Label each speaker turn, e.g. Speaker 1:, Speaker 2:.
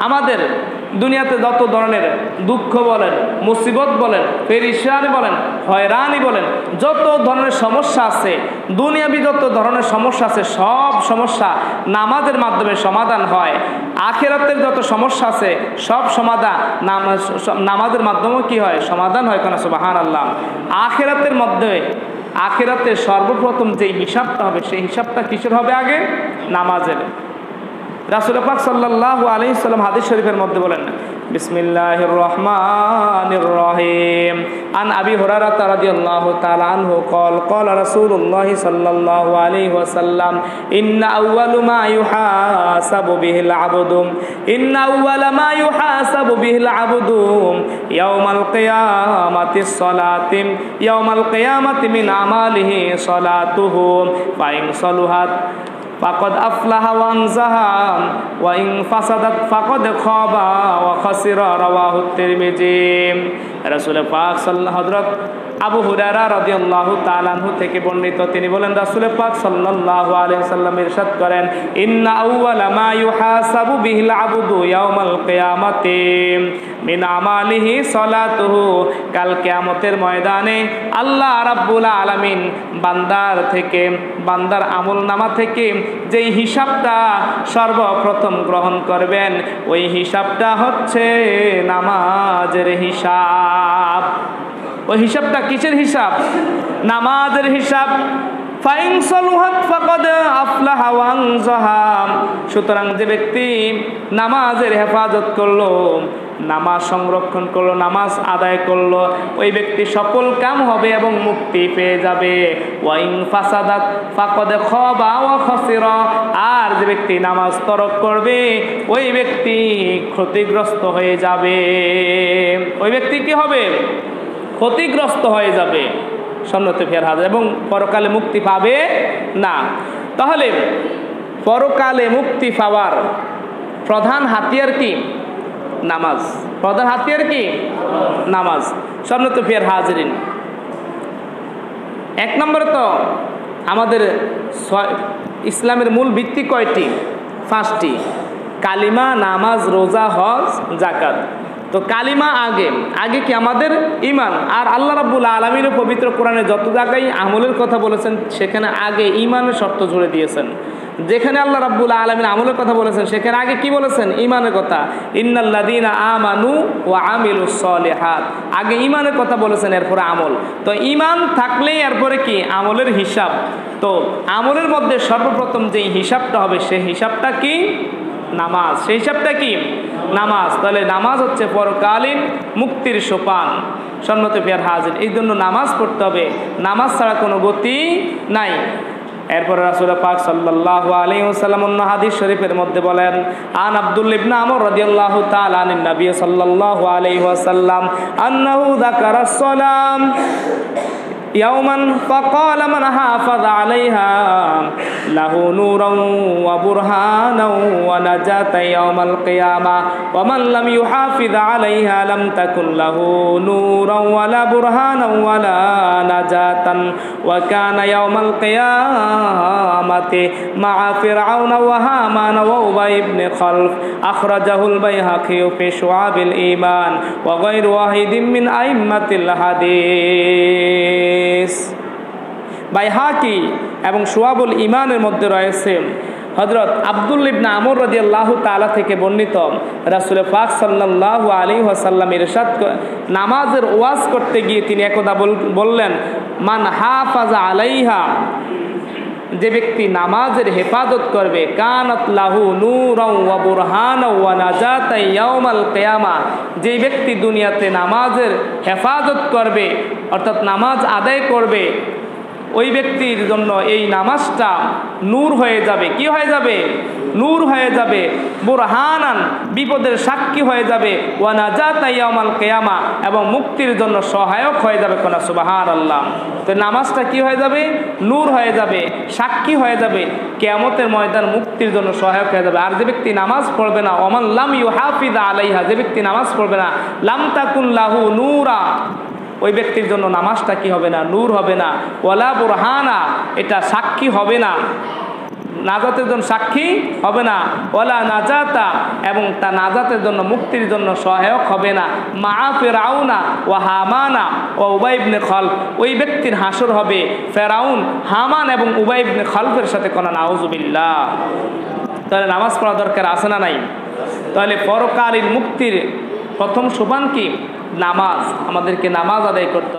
Speaker 1: আমাদের দুনিয়াতে যত ধরনের দুঃখ বলেন, মুসিবত বলেন, পেরেশানি বলেন, হয়রানি বলেন, যত ধরনের সমস্যা আছে, দুনিয়াবি যত ধরনের সমস্যা আছে, সব সমস্যা নামাজের মাধ্যমে সমাধান হয়। আখিরাতের যত সমস্যা আছে সব সমাধান নামাজের মাধ্যমে কি হয়? সমাধান হয়। কেন? সুবহানাল্লাহ। আখিরাতের মধ্যে আখিরাতের সর্বপ্রথম যে হিসাবটা হবে সেই হিসাবটা কিসের হবে? আগে নামাজের। রাসূল পাক সাল্লাল্লাহু আলাইহি ওয়াসাল্লাম হাদিস শরীফের মধ্যে বলেন, বিসমিল্লাহির রহমানির রহিম, আন আবি হুরায়রা রাদিয়াল্লাহু তাআলা আনহু ক্বাল ক্বালা রাসূলুল্লাহ সাল্লাল্লাহু আলাইহি ওয়াসাল্লাম ইন্না আউওয়ালু মা ইউহাসাবু বিহিল আবদু ইয়াউমাল কিয়ামাতিস সালাতি ইয়াউমাল কিয়ামাতি মিন আমালিহি সালাতুহু ফা ইন সালুহাত ফাকাদ আফলাহা ওয়া আনজাহা ওয়া ইন ফাসাদাত ফাকাদ খাবা ওয়া খাসিরা। রাওয়াহু তিরমিজি। রাসূল পাক সাল্লাল্লাহু হযরত আবু হুরায়রা রাদিয়াল্লাহু তাআলা আনহু থেকে বর্ণিত, তিনি বলেন রাসূল পাক সাল্লাল্লাহু আলাইহি ওয়াসাল্লাম ইরশাদ করেন, ইন্না আউওয়ালা মা ইউহাসাবু বিহিল আবদু ইয়াউমাল কিয়ামাতি মিন আমালিহি সালাতুহু। কাল কিয়ামতের ময়দানে আল্লাহ রাব্বুল আলামিন বান্দার আমলনামা থেকে যেই হিসাবটা সর্বপ্রথম গ্রহণ করবেন, ওই হিসাবটা হচ্ছে নামাজের হিসাব। ওই হিসাবটা কিসের হিসাব? নামাজের হিসাব। ফাইন সালুহাত ফাকাদ আফলাহা ওয়া আনজাহা। সুতরাং যে ব্যক্তি নামাজের হেফাজত করলো, নামাজ সংরক্ষণ করলো, নামাজ আদায় করলো, ওই ব্যক্তি সফল কাম হবে এবং মুক্তি পেয়ে যাবে। ওয়া ইন ফাসাদাত ফাকাদ খাবা ওয়া খাসিরা। আর যে ব্যক্তি নামাজ তরক করবে, ওই ব্যক্তি ক্ষতিগ্রস্ত হয়ে যাবে। ওই ব্যক্তি কি হবে? ক্ষতিগ্রস্ত হয়ে যাবে, সন্ন্যতে ফের হাজার, এবং পরকালে মুক্তি পাবে না। তাহলে পরকালে মুক্তি পাওয়ার প্রধান হাতিয়ার কি? নামাজ। প্রধান হাতিয়ার কি? নামাজ। সন্ন্যতে ফের হাজিরিন, এক নম্বরে তো আমাদের ইসলামের মূল ভিত্তি কয়টি? 5টি: কালিমা, নামাজ, রোজা, হজ, যাকাত। তো কালিমা আগে কি আমাদের ঈমান। আর আল্লাহ রাব্বুল আলামিনের পবিত্র কোরআনে যত জায়গায় আমলের কথা বলেছেন সেখানে আগে ঈমানের শর্ত জুড়ে দিয়েছেন। যেখানে আল্লাহ রাব্বুল আলামিন আমলের কথা বলেছেন সেখানে আগে কি বলেছেন? ঈমানের কথা। ইন্নাল্লাযীনা আমানু ওয়া আমিলুস সলিহাত। আগে ঈমানের কথা বলেছেন, এরপরে আমল। তো ঈমান থাকলেই এরপরে কি? আমলের হিসাব। তো আমলের মধ্যে সর্বপ্রথম যেই হিসাবটা হবে সেই হিসাবটা কি? নামাজ। সেই হিসাবটা কি? নামাজ। তাহলে নামাজ হচ্ছে পরকালীন মুক্তির সোপান। সন্ন্যতে ফের হাজির, এই জন্য নামাজ পড়তে হবে। নামাজ ছাড়া কোনো গতি নাই। এরপর রাসূল পাক সাল্লাল্লাহু আলাইহি ওয়াসাল্লাম অন্য হাদিস শরীফের মধ্যে বলেন, আন আব্দুল্লাহ ইবনে আমর রাদিয়াল্লাহু তাআলা আনিন নবী সাল্লাল্লাহু আলাইহি ওয়াসাল্লাম আন্নাহু যাকারাস সালাম ইয়াওমান ফাকালা মান হাফাযা আলাইহা লাহু নূরান ওয়া বুরহানান ওয়া নাজাতা ইয়াওমাল কিয়ামা ওয়া মান লাম ইউহাফিজ আলাইহা লাম তাকুন লাহু নূরান ওয়ালা বুরহানান ওয়ালা নাজাতান ওয়া কানা ইয়াওমাল কিয়ামাতি মা'a ফিরআউনা ওয়া হামান ওয়া উবাই ইবনে খালফ। আখরাজাহুল বাইহাকী ফি শুআবিল ঈমান ওয়া গায়রু ওয়াহিদিন মিন আইম্মাতিল হাদিস। বাইহাকী এবং শুআবুল ঈমানের মধ্যে রয়েছে হযরত আব্দুল্লাহ ইবনে আমর রাদিয়াল্লাহু তাআলা থেকে বর্ণিত, রাসূল পাক সাল্লাল্লাহু আলাইহি ওয়াসাল্লাম ইরশাদ, নামাজের ওয়াজ করতে গিয়ে তিনি একদা বললেন, মান হাফাযা আলাইহা, যে ব্যক্তি নামাজের হেফাজত করবে, কানাত লাহু নূরান ওয়া বুরহানান ওয়া নাজাতা ইয়াউমাল কিয়ামা, যে ব্যক্তি দুনিয়াতে নামাজের হেফাজত করবে অর্থাৎ নামাজ আদায় করবে, ওই ব্যক্তির জন্য এই নামাজটা নূর হয়ে যাবে। কি হয়ে যাবে? নূর হয়ে যাবে। বুরহানান, বিপদের সাক্ষী হয়ে যাবে। ওয়া নাজাতা ইয়াউমাল কিয়ামা, এবং মুক্তির জন্য সহায়ক হয়ে যাবে। কোন সুবহানাল্লাহ। তো নামাজটা কি হয়ে যাবে? নূর হয়ে যাবে, সাক্ষী হয়ে যাবে, কিয়ামতের ময়দান মুক্তির জন্য সহায়ক হয়ে যাবে। আর যে ব্যক্তি নামাজ পড়বে না, ওমান লাম ইউহাফিজ আলাইহা, যে ব্যক্তি নামাজ পড়বে না, লাম তাকুন লাহু নূরা, ওই ব্যক্তির জন্য নামাজটা কি হবে না? নূর হবে না। ওয়ালা বুরহানা, এটা সাক্ষী হবে না। নাজাতের জন্য সাক্ষী হবে না, ওয়ালা নাজাতা এবং তা নাজাতের জন্য মুক্তির জন্য সহায়ক হবে না, মা ফেরাউনা ও হামানা ও উবাই ইবনে খলফ, ওই ব্যক্তির হাসর হবে ফেরাউন, হামান এবং উবাই ইবনে খলফের সাথে। কোন নাউজুবিল্লাহ। তাহলে নামাজ পড়া দরকার আছে না নাই? তাহলে পরকালীন মুক্তির প্রথম সোপান কি? নামাজ। আমাদেরকে নামাজ আদায় করতে